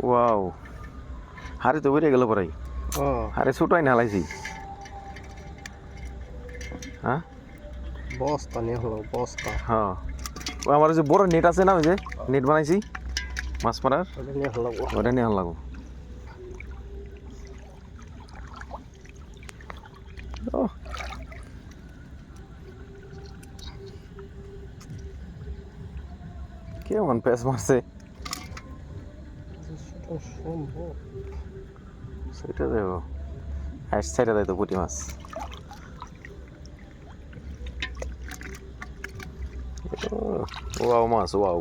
Wow, হারে তো বেরিয়ে গেল পরাই। হারে ছোটাই না হালাইছি। হ্যাঁ বস্তা নিয়ে হলো বস্তা। হ্যাঁ, ও আমার যে বড় নেট আছে না, ওই যে নেট বানাইছি মাছ মারার, ওটা নিয়ে হলো ওটা নিয়ে লাগবো। কেমন প্যাঁচ মারছে সম্ভব। সেটা দেখো, হাইট সাইডে দেয় তো পুঁটি মাছ। ওয়াও মাছ, ওয়াও।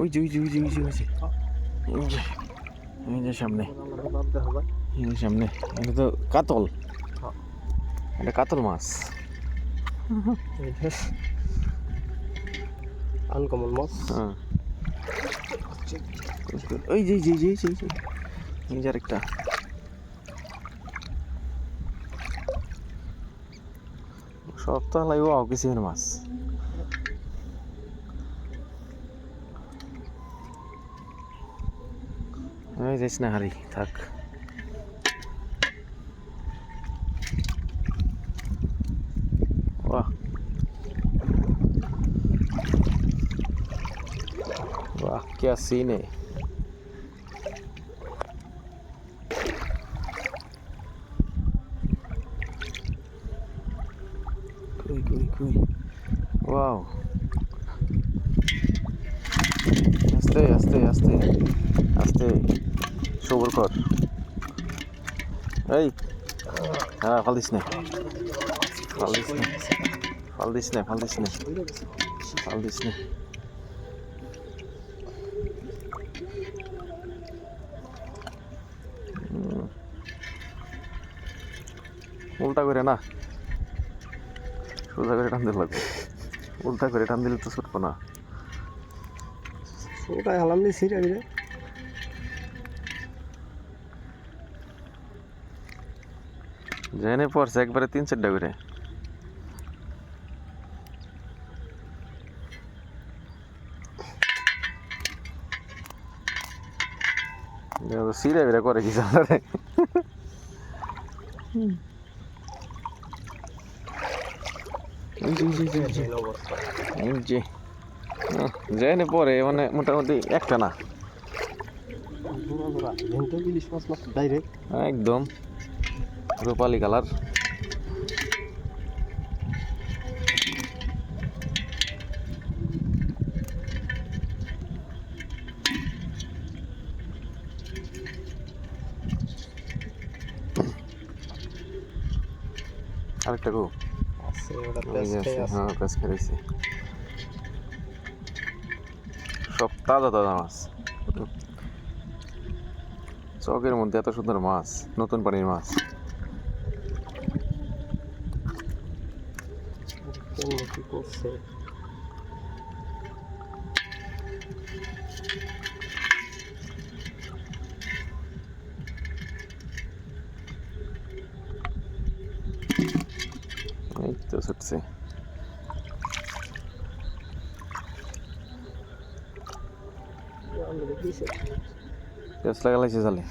ওই যে ওই যে ওই যে ওই যে ওই যে এই যে এই যে সামনে, এই যে সামনে, এটা তো কাতল, এটা কাতল মাছ। আনকমন মাছ। হ্যাঁ, ওই যে জি জি জি জি এই যে আরেকটা। সপ্তাহ লাগবে কিছু মাছ। ওই যাইস না হারি, থাক। वाह वाह, क्या सीन है। कोई कोई कोई वाह, आस्ते आस्ते आस्ते आस्ते सबर कर। এই হ্যাঁ, ফাল দিস না, ফাল দিস না, ফাল দিস না, ফাল দিস না, ফাল দিস না। উল্টা করে না, সোজা করে টান দিলে লাগবে। উল্টা করে টান দিলে তো ছুটবো না। ওটাই হালাম নি সিরা দিলে। জেনে পড়ছে একবারে 3-4টা করে। সিরে বেড়ে করে কি জানে জেনে পরে মানে মোটামুটি একটা না, ইলিশ মাছ মাছ ডাইরেক্ট একদম রূপালি কালার। আরেকটা গো আছে, ওটা হ্যাঁ, পেঁচ খেয়েছে। সব তাজা তাজা মাছ, চকের মধ্যে এত সুন্দর মাছ, নতুন পানির মাছ। কি করছে এই তো ছুটছে। পেঁচ লাগালাইছে জালে।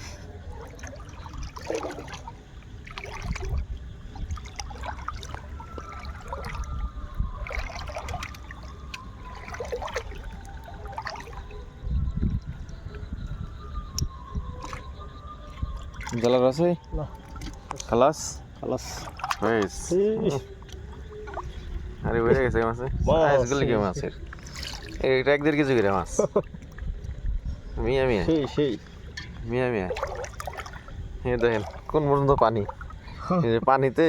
জালার আছে না, খালাস খালাস বেশ। আরে বেড়ে গেছে মাছে, আজগুলি কি মাছের, এটা 1-1.5 কেজি করে মাছ। মিয়া মিয়া সেই মিয়া মিয়া, এই দেখেন কোন পর্যন্ত পানি, এই যে পানিতে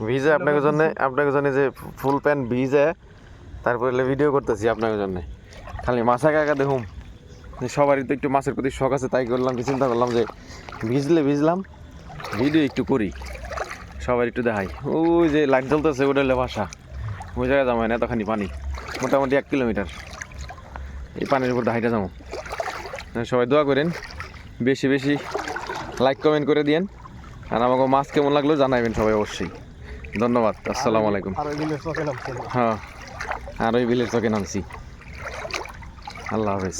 ভিজে আপনাকে জন্য যে ফুল প্যান্ট ভিজে তারপরে ভিডিও করতেছি আপনাকে জন্য। খালি মাছা কাকা দেখুম, সবারই তো একটু মাছের প্রতি শখ আছে, তাই করলাম কি চিন্তা করলাম যে ভিজলাম ভিডিও একটু করি, সবার একটু দেখাই। ওই যে লাইট জ্বলতেছে, ওটা হলে বাসা, ওই জায়গায় যাবো না, এতখানি পানি, মোটামুটি 1 কিলোমিটার এই পানির উপর হাইটা যাবো। সবাই দোয়া করেন, বেশি বেশি লাইক কমেন্ট করে দিয়েন, আর আমাকে মাছ কেমন লাগলো জানাবেন সবাই অবশ্যই। ধন্যবাদ, আসসালামু আলাইকুম। আর ওই বিলের চকে নামছে হ্যাঁ, আর ওই বিলের চকে নামছি। আল্লাহ হাফেজ।